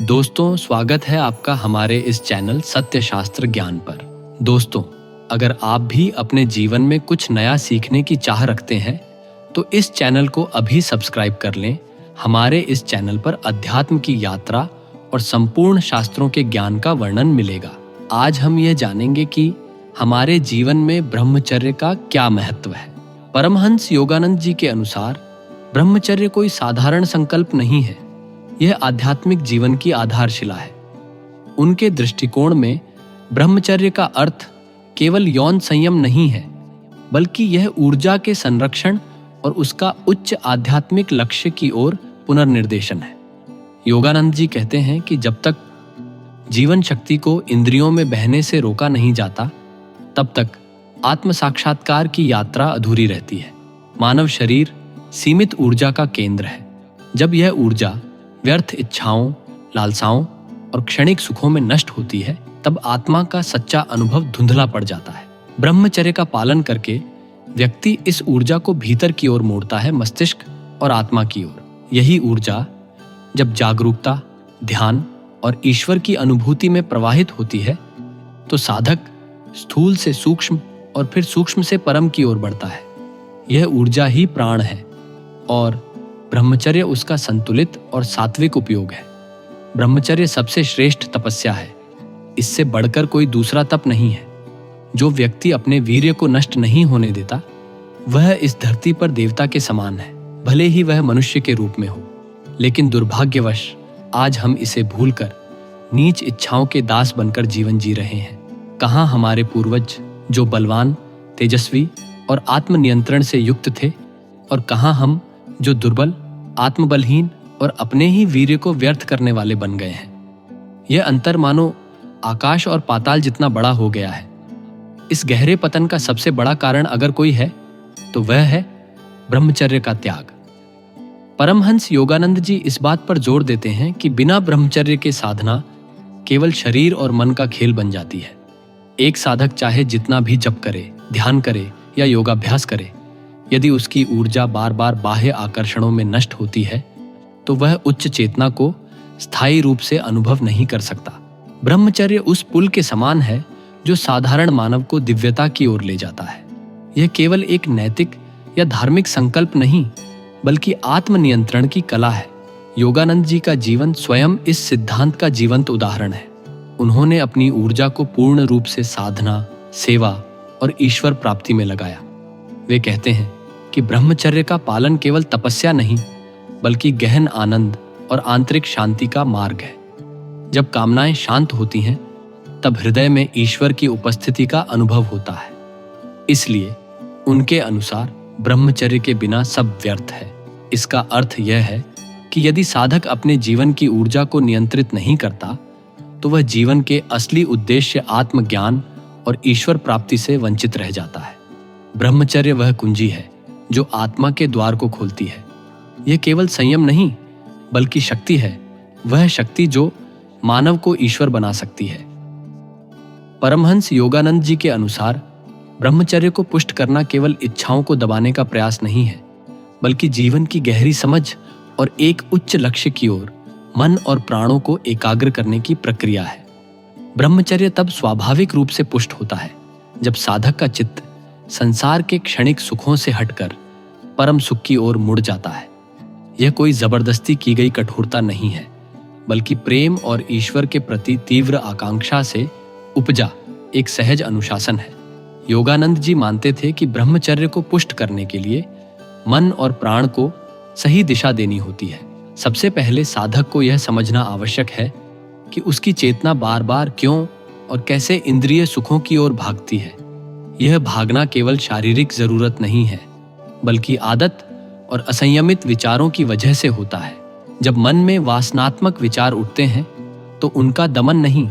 दोस्तों, स्वागत है आपका हमारे इस चैनल सत्य शास्त्र ज्ञान पर। दोस्तों, अगर आप भी अपने जीवन में कुछ नया सीखने की चाह रखते हैं तो इस चैनल को अभी सब्सक्राइब कर लें। हमारे इस चैनल पर अध्यात्म की यात्रा और संपूर्ण शास्त्रों के ज्ञान का वर्णन मिलेगा। आज हम यह जानेंगे कि हमारे जीवन में ब्रह्मचर्य का क्या महत्व है। परमहंस योगानंद जी के अनुसार ब्रह्मचर्य कोई साधारण संकल्प नहीं है, यह आध्यात्मिक जीवन की आधारशिला है। उनके दृष्टिकोण में ब्रह्मचर्य का अर्थ केवल यौन संयम नहीं है, बल्कि यह ऊर्जा के संरक्षण और उसका उच्च आध्यात्मिक लक्ष्य की ओर पुनर्निर्देशन है। योगानंद जी कहते हैं कि जब तक जीवन शक्ति को इंद्रियों में बहने से रोका नहीं जाता, तब तक आत्म साक्षात्कार की यात्रा अधूरी रहती है। मानव शरीर सीमित ऊर्जा का केंद्र है। जब यह ऊर्जा व्यर्थ इच्छाओं, लालसाओं और क्षणिक सुखों में नष्ट होती है, तब आत्मा का सच्चा अनुभव धुंधला पड़ जाता है। ब्रह्मचर्य का पालन करके व्यक्ति इस ऊर्जा को भीतर की ओर मोड़ता है, मस्तिष्क और आत्मा की ओर। यही ऊर्जा जब जागरूकता, ध्यान और ईश्वर की अनुभूति में प्रवाहित होती है, तो साधक स्थूल से सूक्ष्म और फिर सूक्ष्म से परम की ओर बढ़ता है। यह ऊर्जा ही प्राण है और ब्रह्मचर्य उसका संतुलित और सात्विक उपयोग है। ब्रह्मचर्य सबसे श्रेष्ठ तपस्या है। इससे बढ़कर कोई दूसरा तप नहीं है। जो व्यक्ति अपने वीर्य को नष्ट नहीं होने देता, वह इस धरती पर देवता के समान है, भले ही वह मनुष्य के रूप में हो। लेकिन दुर्भाग्यवश आज हम इसे भूलकर नीच इच्छाओं के दास बनकर जीवन जी रहे हैं। कहाँ हमारे पूर्वज जो बलवान, तेजस्वी और आत्मनियंत्रण से युक्त थे, और कहाँ हम जो दुर्बल, आत्मबलहीन और अपने ही वीर्य को व्यर्थ करने वाले बन गए हैं। यह अंतर मानो आकाश और पाताल जितना बड़ा हो गया है। इस गहरे पतन का सबसे बड़ा कारण अगर कोई है तो वह है ब्रह्मचर्य का त्याग। परमहंस योगानंद जी इस बात पर जोर देते हैं कि बिना ब्रह्मचर्य के साधना केवल शरीर और मन का खेल बन जाती है। एक साधक चाहे जितना भी जप करे, ध्यान करे या योगाभ्यास करे, यदि उसकी ऊर्जा बार बार बाह्य आकर्षणों में नष्ट होती है, तो वह उच्च चेतना को स्थायी रूप से अनुभव नहीं कर सकता। ब्रह्मचर्य उस पुल के समान है जो साधारण मानव को दिव्यता की ओर ले जाता है। यह केवल एक नैतिक या धार्मिक संकल्प नहीं, बल्कि आत्मनियंत्रण की कला है। योगानंद जी का जीवन स्वयं इस सिद्धांत का जीवंत उदाहरण है। उन्होंने अपनी ऊर्जा को पूर्ण रूप से साधना, सेवा और ईश्वर प्राप्ति में लगाया। वे कहते हैं कि ब्रह्मचर्य का पालन केवल तपस्या नहीं, बल्कि गहन आनंद और आंतरिक शांति का मार्ग है। जब कामनाएं शांत होती हैं, तब हृदय में ईश्वर की उपस्थिति का अनुभव होता है। इसलिए उनके अनुसार ब्रह्मचर्य के बिना सब व्यर्थ है। इसका अर्थ यह है कि यदि साधक अपने जीवन की ऊर्जा को नियंत्रित नहीं करता, तो वह जीवन के असली उद्देश्य आत्मज्ञान और ईश्वर प्राप्ति से वंचित रह जाता है। ब्रह्मचर्य वह कुंजी है जो आत्मा के द्वार को खोलती है। यह केवल संयम नहीं, बल्कि शक्ति है, वह शक्ति जो मानव को ईश्वर बना सकती है। परमहंस योगानंद जी के अनुसार ब्रह्मचर्य को पुष्ट करना केवल इच्छाओं को दबाने का प्रयास नहीं है, बल्कि जीवन की गहरी समझ और एक उच्च लक्ष्य की ओर मन और प्राणों को एकाग्र करने की प्रक्रिया है। ब्रह्मचर्य तब स्वाभाविक रूप से पुष्ट होता है जब साधक का चित्त संसार के क्षणिक सुखों से हटकर परम सुख की ओर मुड़ जाता है। यह कोई जबरदस्ती की गई कठोरता नहीं है, बल्कि प्रेम और ईश्वर के प्रति तीव्र आकांक्षा से उपजा एक सहज अनुशासन है। योगानंद जी मानते थे कि ब्रह्मचर्य को पुष्ट करने के लिए मन और प्राण को सही दिशा देनी होती है। सबसे पहले साधक को यह समझना आवश्यक है कि उसकी चेतना बार बार क्यों और कैसे इंद्रिय सुखों की ओर भागती है। यह भागना केवल शारीरिक जरूरत नहीं है, बल्कि आदत और असंयमित विचारों की वजह से होता है। जब मन में वासनात्मक विचार उठते हैं, तो उनका दमन नहीं,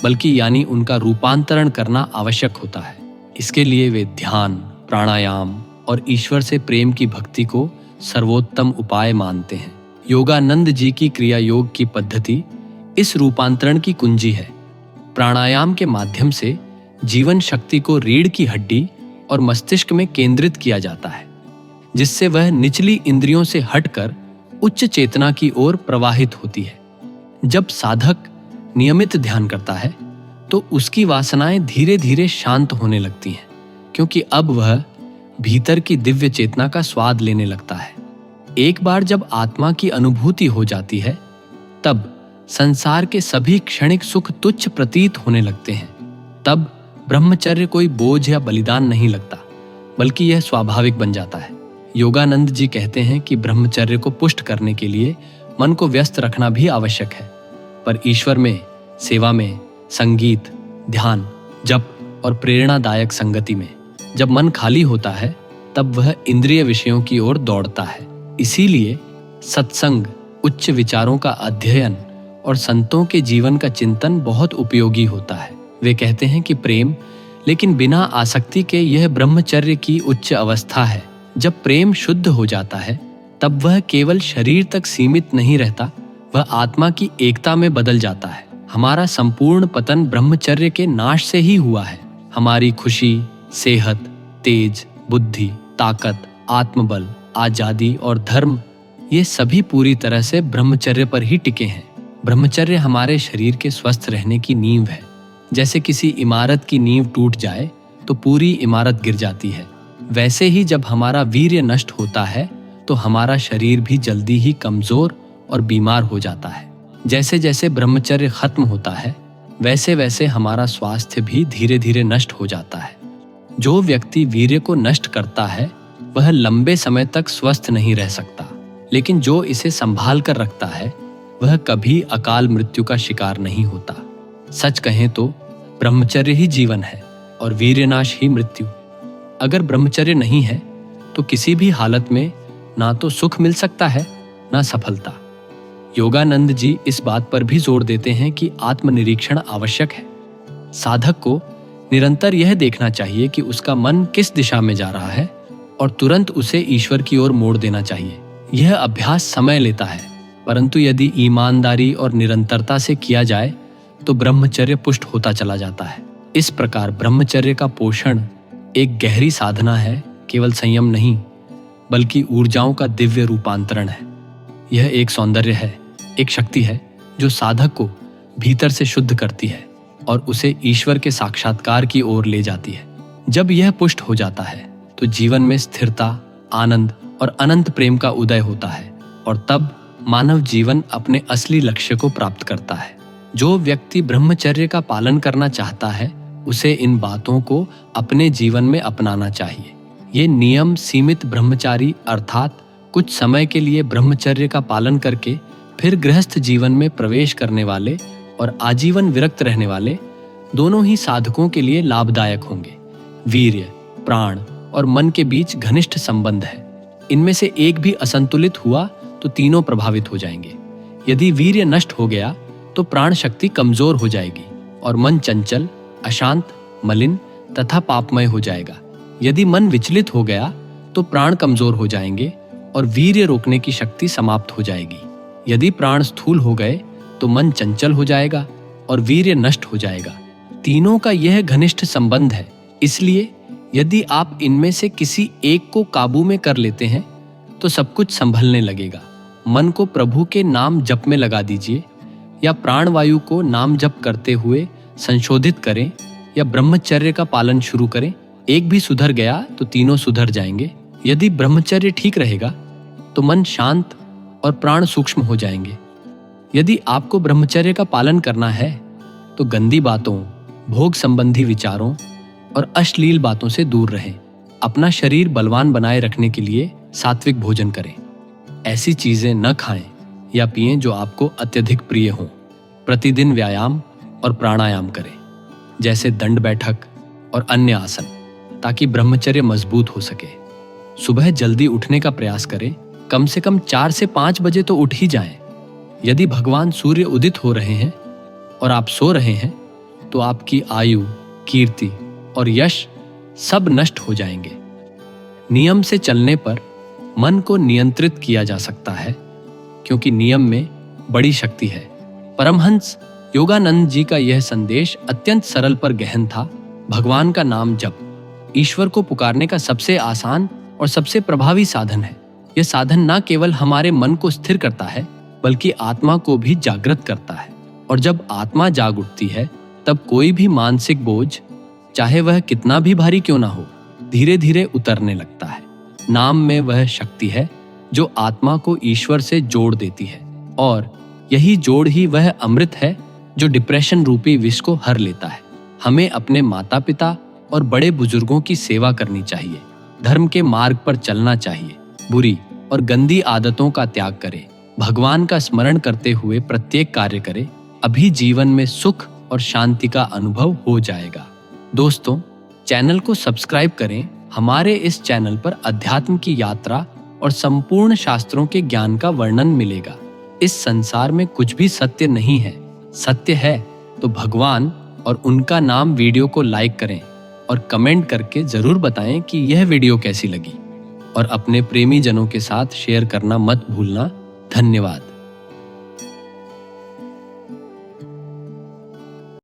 बल्कि यानी उनका रूपांतरण करना आवश्यक होता है। इसके लिए वे ध्यान, प्राणायाम और ईश्वर से प्रेम की भक्ति को सर्वोत्तम उपाय मानते हैं। योगानंद जी की क्रिया योग की पद्धति इस रूपांतरण की कुंजी है। प्राणायाम के माध्यम से जीवन शक्ति को रीढ़ की हड्डी और मस्तिष्क में केंद्रित किया जाता है, जिससे वह निचली इंद्रियों से हटकर उच्च चेतना की ओर प्रवाहित होती है। जब साधक नियमित ध्यान करता है तो उसकी वासनाएं धीरे धीरे शांत होने लगती हैं, क्योंकि अब वह भीतर की दिव्य चेतना का स्वाद लेने लगता है। एक बार जब आत्मा की अनुभूति हो जाती है, तब संसार के सभी क्षणिक सुख तुच्छ प्रतीत होने लगते हैं। तब ब्रह्मचर्य कोई बोझ या बलिदान नहीं लगता, बल्कि यह स्वाभाविक बन जाता है। योगानंद जी कहते हैं कि ब्रह्मचर्य को पुष्ट करने के लिए मन को व्यस्त रखना भी आवश्यक है, पर ईश्वर में, सेवा में, संगीत, ध्यान, जप और प्रेरणादायक संगति में जब मन खाली होता है, तब वह इंद्रिय विषयों की ओर दौड़ता है। इसीलिए सत्संग, उच्च विचारों का अध्ययन और संतों के जीवन का चिंतन बहुत उपयोगी होता है। वे कहते हैं कि प्रेम, लेकिन बिना आसक्ति के, यह ब्रह्मचर्य की उच्च अवस्था है। जब प्रेम शुद्ध हो जाता है, तब वह केवल शरीर तक सीमित नहीं रहता, वह आत्मा की एकता में बदल जाता है। हमारा संपूर्ण पतन ब्रह्मचर्य के नाश से ही हुआ है। हमारी खुशी, सेहत, तेज, बुद्धि, ताकत, आत्मबल, आजादी और धर्म, ये सभी पूरी तरह से ब्रह्मचर्य पर ही टिके हैं। ब्रह्मचर्य हमारे शरीर के स्वस्थ रहने की नींव है। जैसे किसी इमारत की नींव टूट जाए तो पूरी इमारत गिर जाती है, वैसे ही जब हमारा वीर्य नष्ट होता है तो हमारा शरीर भी जल्दी ही कमजोर और बीमार हो जाता है। जैसे जैसे ब्रह्मचर्य खत्म होता है, वैसे वैसे हमारा स्वास्थ्य भी धीरे धीरे नष्ट हो जाता है। जो व्यक्ति वीर्य को नष्ट करता है, वह लंबे समय तक स्वस्थ नहीं रह सकता, लेकिन जो इसे संभाल कर रखता है, वह कभी अकाल मृत्यु का शिकार नहीं होता। सच कहें तो ब्रह्मचर्य ही जीवन है और वीर्यनाश ही मृत्यु। अगर ब्रह्मचर्य नहीं है तो किसी भी हालत में ना तो सुख मिल सकता है, ना सफलता। योगानंद जी इस बात पर भी जोर देते हैं कि आत्मनिरीक्षण आवश्यक है। साधक को निरंतर यह देखना चाहिए कि उसका मन किस दिशा में जा रहा है और तुरंत उसे ईश्वर की ओर मोड़ देना चाहिए। यह अभ्यास समय लेता है, परंतु यदि ईमानदारी और निरंतरता से किया जाए तो ब्रह्मचर्य पुष्ट होता चला जाता है। इस प्रकार ब्रह्मचर्य का पोषण एक गहरी साधना है, केवल संयम नहीं, बल्कि ऊर्जाओं का दिव्य रूपांतरण है। यह एक सौंदर्य है, एक शक्ति है जो साधक को भीतर से शुद्ध करती है और उसे ईश्वर के साक्षात्कार की ओर ले जाती है। जब यह पुष्ट हो जाता है तो जीवन में स्थिरता, आनंद और अनंत प्रेम का उदय होता है और तब मानव जीवन अपने असली लक्ष्य को प्राप्त करता है। जो व्यक्ति ब्रह्मचर्य का पालन करना चाहता है, उसे इन बातों को अपने जीवन में अपनाना चाहिए। ये नियम सीमित ब्रह्मचारी अर्थात कुछ समय के लिए ब्रह्मचर्य का पालन करके फिर गृहस्थ जीवन में प्रवेश करने वाले और आजीवन विरक्त रहने वाले दोनों ही साधकों के लिए लाभदायक होंगे। वीर्य, प्राण और मन के बीच घनिष्ठ संबंध है। इनमें से एक भी असंतुलित हुआ तो तीनों प्रभावित हो जाएंगे। यदि वीर्य नष्ट हो गया तो प्राण शक्ति कमजोर हो जाएगी और मन चंचल, अशांत, मलिन तथा पापमय हो जाएगा। यदि मन विचलित हो गया तो प्राण कमजोर हो जाएंगे और वीर्य रोकने की शक्ति समाप्त हो जाएगी। यदि प्राण स्थूल हो गए तो मन चंचल हो जाएगा और वीर्य नष्ट हो जाएगा। तीनों का यह घनिष्ठ संबंध है। इसलिए यदि आप इनमें से किसी एक को काबू में कर लेते हैं तो सब कुछ संभलने लगेगा। मन को प्रभु के नाम जप में लगा दीजिए या प्राणवायु को नाम जप करते हुए संशोधित करें या ब्रह्मचर्य का पालन शुरू करें। एक भी सुधर गया तो तीनों सुधर जाएंगे। यदि ब्रह्मचर्य ठीक रहेगा तो मन शांत और प्राण सूक्ष्म हो जाएंगे। यदि आपको ब्रह्मचर्य का पालन करना है तो गंदी बातों, भोग संबंधी विचारों और अश्लील बातों से दूर रहें। अपना शरीर बलवान बनाए रखने के लिए सात्विक भोजन करें। ऐसी चीजें न खाएं या पिएं जो आपको अत्यधिक प्रिय हों। प्रतिदिन व्यायाम और प्राणायाम करें, जैसे दंड बैठक और अन्य आसन, ताकि ब्रह्मचर्य मजबूत हो सके। सुबह जल्दी उठने का प्रयास करें। कम से कम 4 से 5 बजे तो उठ ही जाएं। यदि भगवान सूर्य उदित हो रहे हैं और आप सो रहे हैं तो आपकी आयु, कीर्ति और यश सब नष्ट हो जाएंगे। नियम से चलने पर मन को नियंत्रित किया जा सकता है, क्योंकि नियम में बड़ी शक्ति है। परमहंस योगानंद जी का यह संदेश अत्यंत सरल पर गहन था। भगवान का नाम जप ईश्वर को पुकारने का सबसे आसान और सबसे प्रभावी साधन है। यह साधन न केवल हमारे मन को स्थिर करता है, बल्कि आत्मा को भी जागृत करता है। और जब आत्मा जाग उठती है तब कोई भी मानसिक बोझ, चाहे वह कितना भी भारी क्यों ना हो, धीरे धीरे उतरने लगता है। नाम में वह शक्ति है जो आत्मा को ईश्वर से जोड़ देती है, और यही जोड़ ही वह अमृत है जो डिप्रेशन रूपी विष को हर लेता है। हमें अपने माता पिता और बड़े बुजुर्गों की सेवा करनी चाहिए, धर्म के मार्ग पर चलना चाहिए, बुरी और गंदी आदतों का त्याग करें, भगवान का स्मरण करते हुए प्रत्येक कार्य करें। अभी जीवन में सुख और शांति का अनुभव हो जाएगा। दोस्तों, चैनल को सब्सक्राइब करें। हमारे इस चैनल पर अध्यात्म की यात्रा और संपूर्ण शास्त्रों के ज्ञान का वर्णन मिलेगा। इस संसार में कुछ भी सत्य नहीं है। सत्य है तो भगवान और उनका नाम। वीडियो को लाइक करें और कमेंट करके जरूर बताएं कि यह वीडियो कैसी लगी, और अपने प्रेमी जनों के साथ शेयर करना मत भूलना। धन्यवाद।